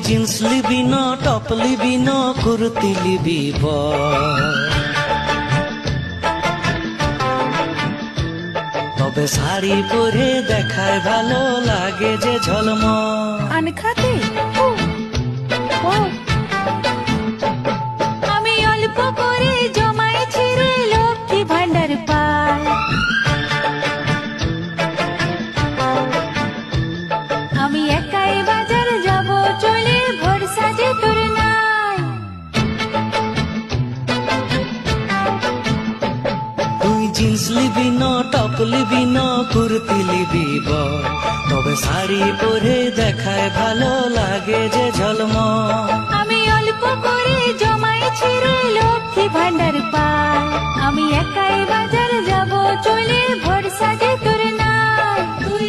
Jeans লিবি না, top লিবি না, কুর্তি লিবি তবে শাড়ি পরে দেখায় ভালো লাগে যে ঝলমল। আনখাতে ও ও আমি অল্প করে জমাইছি রে লক্ষ্মী ভান্ডার পাই। আমি একাই বাজার যাব চলে, ভরসা যে তোর নাই। তুই জিন্স লিবি না, টপ লিবি না, কুর্তি লিবি তবে শাড়ি পরে দেখায় ভালো লাগে যে ঝলমল। আমি অল্প করে জমাইছি রে লক্ষ্মী ভান্ডার পাই। আমি একাই বাজার যাব চলে, ভরসা যে তোর নাই। তুই